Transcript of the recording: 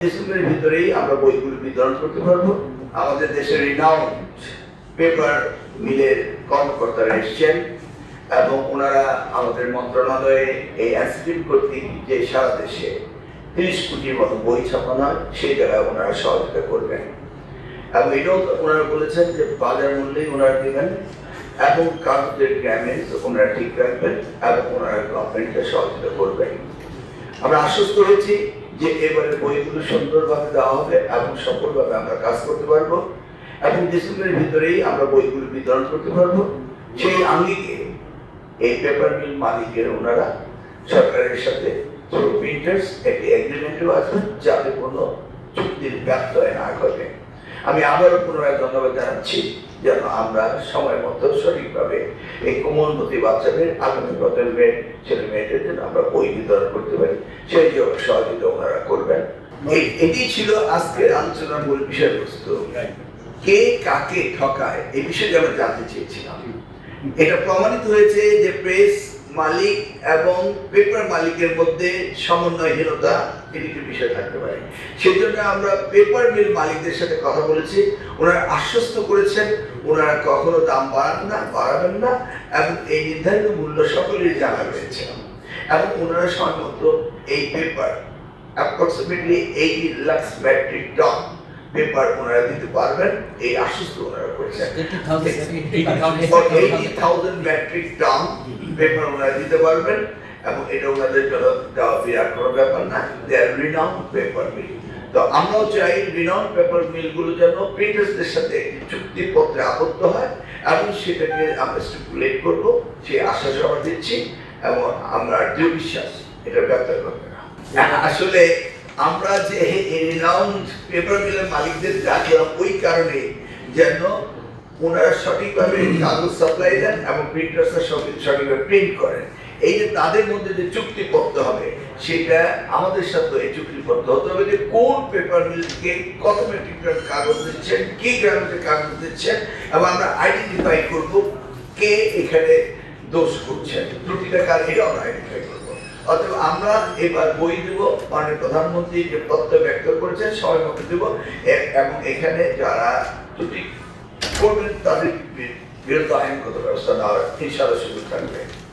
ডিসেম্বরের ভিতরেই আমরা বইগুলো বিতরণ করতে পারবো। আমাদের দেশের রিনাউন্ড পেপার মিলের কর্মকর্তারা এসছেন এবং ওনারা আমাদের মন্ত্রণালয়ে এই ইনস্টিটিউট কর্তৃক যে সারা দেশে 30 কোটির মতো বই ছাপানো হয় সেই জায়গায় ওনারা সহযোগিতা করবেন এবং এটাও ওনারা বলেছেন যে বাজার মূল্যেই ওনারা দেবেন এবং কাগজের গ্রামেজ ওনারা ঠিক রাখবেন এবং ওনারা গভর্নমেন্টকে সহযোগিতা করবেন। আমরা আশ্বস্ত হয়েছি যে এবারে বইগুলো সুন্দরভাবে দেওয়া হবে এবং সফলভাবে আমরা কাজ করতে পারবো এবং ডিসেম্বরের ভিতরেই আমরা বইগুলো বিতরণ করতে পারবো। সেই আঙ্গিকে এই পেপার মিল মালিকের ওনারা সরকারের সাথে প্রিন্টার্স একটি এগ্রিমেন্টও আছে যাতে কোনো চুক্তির ব্যত্যয় না ঘটে। আমি আবারও পুনরায় ধন্যবাদ জানাচ্ছি যেন আমরা সময় মতো সঠিকভাবে এই কোমলমতি বাচ্চাদের আগামী প্রজন্মের ছেলে মেয়েদের জন্য আমরা বই বিতরণ করতে পারি সেই জন্য সহযোগিতা ওনারা করবেন। এটি ছিল আজকের আলোচনার মূল বিষয়বস্তু। কে কাকে ঠকায় এই বিষয়ে আমরা জানতে চেয়েছিলাম। এটা প্রমাণিত হয়েছে যে প্রেস মালিক এবং পেপার মালিকের মধ্যে সমন্বয়হীনতা এটি একটি বিষয় থাকতে পারে। সেজন্য আমরা পেপার মিল মালিকদের সাথে কথা বলেছি, ওনারা আশ্বস্ত করেছেন ওনারা কখনো দাম বাড়াবেন না এবং এই নির্ধারিত মূল্য সকলেরই জানা রয়েছে এবং ওনারা সময়মতো এই paper approximately 80 lakh metric ton paper ওনারা দিতে পারবেন এই আশ্বস্ত ওনারা করেছেন। 80,000 মেট্রিক টন পেপার ওনারা দিতে পারবেন এবং এটা ওনাদের জন্য দেওয়া বিরাট কোনো ব্যাপার না। দে আর রিনাউন্ড পেপার মিল। তো আমরাও চাই রিনাউন্ড পেপার মিলগুলো যেন প্রিন্টার্সদের সাথে চুক্তিপত্রে আবদ্ধ হয় এবং সেটাকে আমরা স্টিপুলেট করব সেই আশ্বাস আমরা দিচ্ছি এবং আমরা দৃঢ় বিশ্বাস এটা ব্যর্থ করবে না। আসলে আমরা যে রিনাউন্ড পেপার মিলের মালিকদের ডাকলাম ওই কারণে যেন ওনারা সঠিকভাবে কাগজ সাপ্লাই দেন এবং প্রিন্টার্সরা সঠিকভাবে প্রিন্ট করেন। এই যে তাদের মধ্যে যে চুক্তিপত্র হবে সেটা আমাদের সাথে এই চুক্তিপত্র হতে হবে যে কোন পেপার মিল থেকে কত মেট্রিক টন কাগজ দিচ্ছেন, কি গ্রামের কাগজ দিচ্ছেন এবং আমরা আইডেন্টিফাই করব কে এখানে দোষ করছেন, ত্রুটিটা কার, এটা আমরা আইডেন্টিফাই করব। অতএব আমরা এবার বই দেব, মাননীয় প্রধানমন্ত্রী যে তথ্য ব্যক্ত করেছেন সময় মতো দেব এবং এখানে যারা ত্রুটি করবেন তাদের বিরুদ্ধে আইনগত ব্যবস্থা নেওয়ার ইনশাআল্লাহ সুযোগ থাকবে।